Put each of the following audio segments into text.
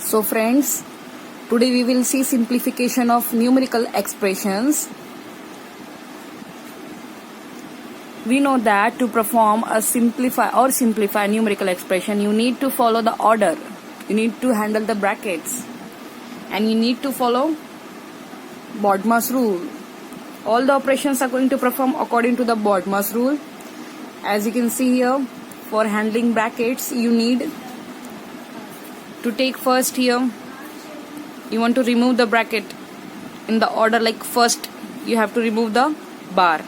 So friends, today we will see simplification of numerical expressions. We know that to perform a simplify numerical expression, you need to follow the order. You need to handle the brackets. And you need to follow BODMAS rule. All the operations are going to perform according to the BODMAS rule. As you can see here, for handling brackets, you need to take first here, you want to remove the bracket in the order, like first you have to remove the bar.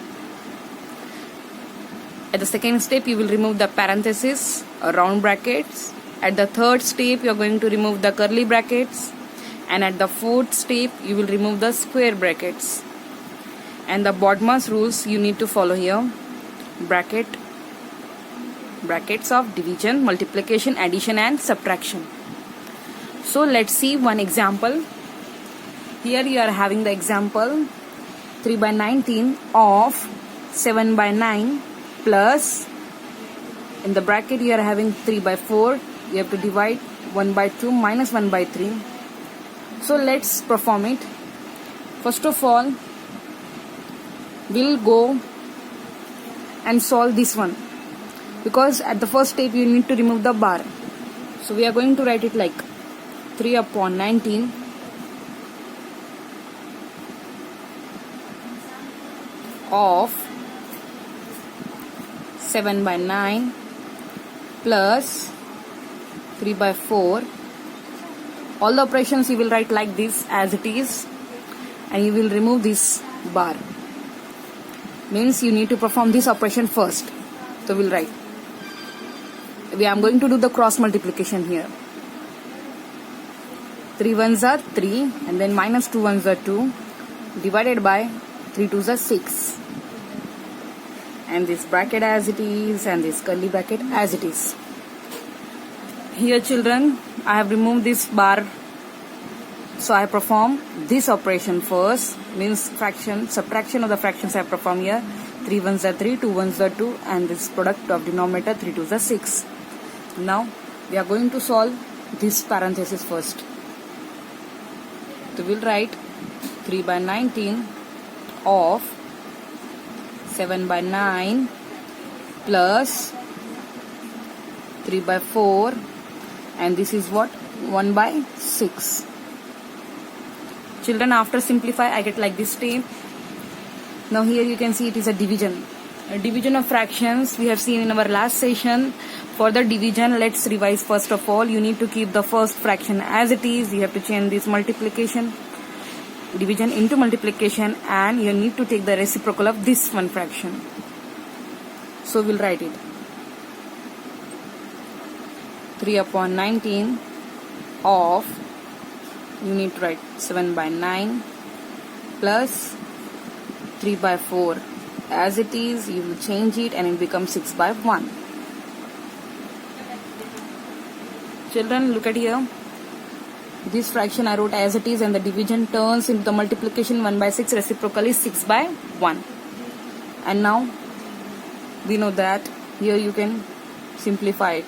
At the second step, you will remove the parenthesis or round brackets. At the third step, you are going to remove the curly brackets. And at the fourth step, you will remove the square brackets. And the BODMAS rules you need to follow here. Brackets of division, multiplication, addition and subtraction. So let's see one example. Here you are having the example 3 by 19 of 7 by 9 plus, in the bracket you are having 3 by 4. You have to divide 1 by 2 minus 1 by 3. So let's perform it. First of all, we'll go and solve this one, because at the first step you need to remove the bar. So we are going to write it like 3 upon 19 of 7 by 9 plus 3 by 4. All the operations you will write like this as it is, and you will remove this bar. Means you need to perform this operation first. So we'll write. I am going to do the cross multiplication here. 3 ones are 3, and then minus 2 ones are 2, divided by 3 twos are 6. And this bracket as it is, and this curly bracket as it is. Here children, I have removed this bar. So I perform this operation first, means subtraction of the fractions I perform here. 3 ones are 3, 2 ones are 2, and this product of denominator 3 twos are 6. Now we are going to solve this parenthesis first. So we'll write 3 by 19 of 7 by 9 plus 3 by 4, and this is what? 1 by 6. Children, after simplify, I get like this step. Now here you can see it is a division. A division of fractions we have seen in our last session. For the division, let's revise first of all. You need to keep the first fraction as it is. You have to change this multiplication, division into multiplication, and you need to take the reciprocal of this one fraction. So we'll write it. 3 upon 19 of, you need to write 7 by 9 plus 3 by 4 as it is. You will change it and it becomes 6 by 1. Children, look at here. This fraction I wrote as it is, and the division turns into the multiplication. 1 by 6 reciprocal is 6 by 1. And now we know that here you can simplify it.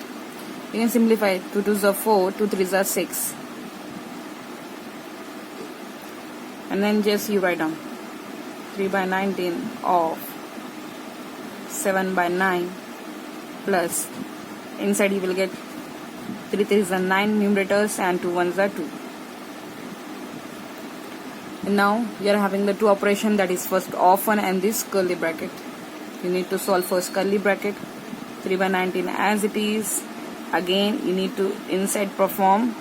You can simplify it. 2 2s are 4, 2 3s are 6. And then just you write down 3 by 19 of 7 by 9 plus, inside you will get 3 3s are 9 numerators and 2 1s are 2. And now we are having the two operation, that is first off one and this curly bracket. You need to solve first curly bracket. 3 by 19 as it is. Again you need to inside perform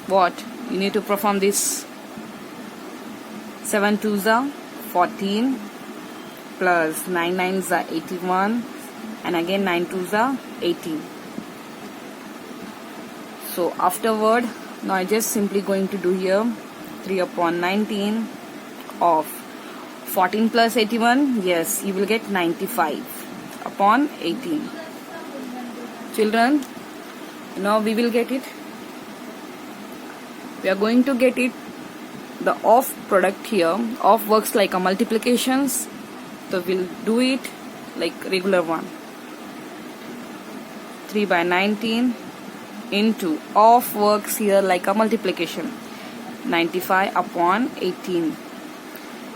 what? You need to perform this 7 2s are 14 plus 9 9s are 81, and again 9 2s are 18. So afterward, now I just simply going to do here 3 upon 19 of 14 plus 81, yes, you will get 95 upon 18. Children, now we will get it. We are going to get it, the off product here. Off works like a multiplications, so we'll do it like regular one. 3 by 19 into of works here like a multiplication. 95 upon 18.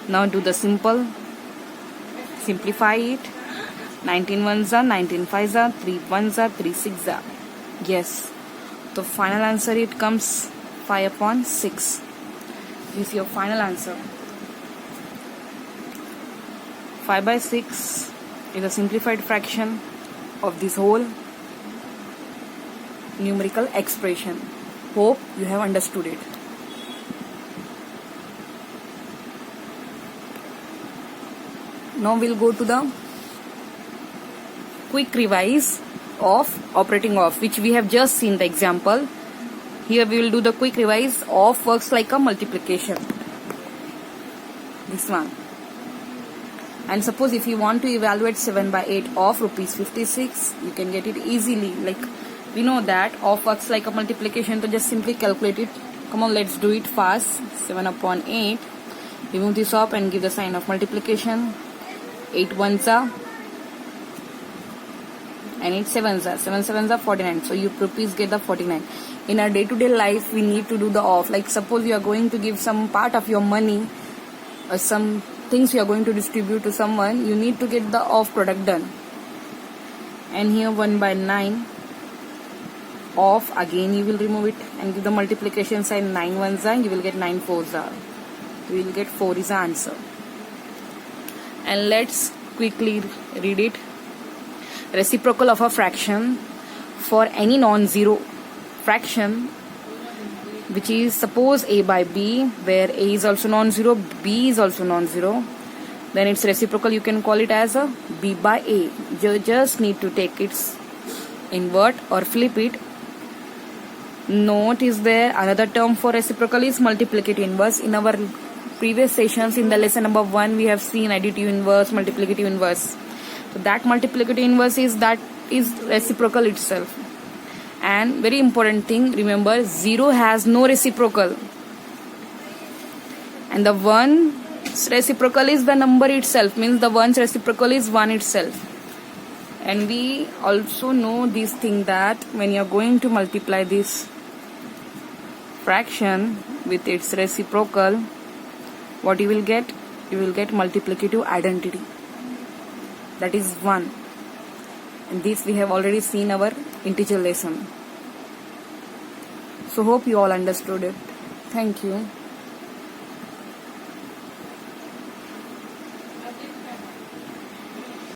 Now do the simple. Simplify it. 19 ones are 19 fives are 3 ones are 3 six are. Yes. The final answer it comes 5 upon 6. This is your final answer. 5 by 6 is a simplified fraction of this whole numerical expression. Hope you have understood it. Now we'll go to the quick revise of operating off, which we have just seen the example. Here we will do the quick revise of works like a multiplication. This one. And suppose if you want to evaluate 7 by 8 of rupees 56, you can get it easily. Like we know that of works like a multiplication, so just simply calculate it. Come on, let's do it fast. 7 upon 8. Remove this off and give the sign of multiplication. 8 ones are and 8 sevens are. 7 sevens are 49. So you rupees get the 49. In our day-to-day life, we need to do the off. Like suppose you are going to give some part of your money or some things you are going to distribute to someone, you need to get the off product done. And here 1 by 9 off, again you will remove it and give the multiplication sign. 9 ones are, you will get 9 fours are. You will get 4 is the answer. And let's quickly read it. Reciprocal of a fraction for any non-zero fraction, which is suppose a by b, where a is also non-zero, b is also non-zero, then its reciprocal you can call it as a b by a. You just need to take its invert or flip it. Note is there, another term for reciprocal is multiplicative inverse. In our previous sessions in the lesson number 1, we have seen additive inverse, multiplicative inverse. So that multiplicative inverse is reciprocal itself. And very important thing, remember 0 has no reciprocal, and the 1's reciprocal is the number itself, means the 1's reciprocal is 1 itself. And we also know this thing that when you are going to multiply this fraction with its reciprocal, what you will get? You will get multiplicative identity, that is 1. And this we have already seen our integer lesson. So hope you all understood it. Thank you.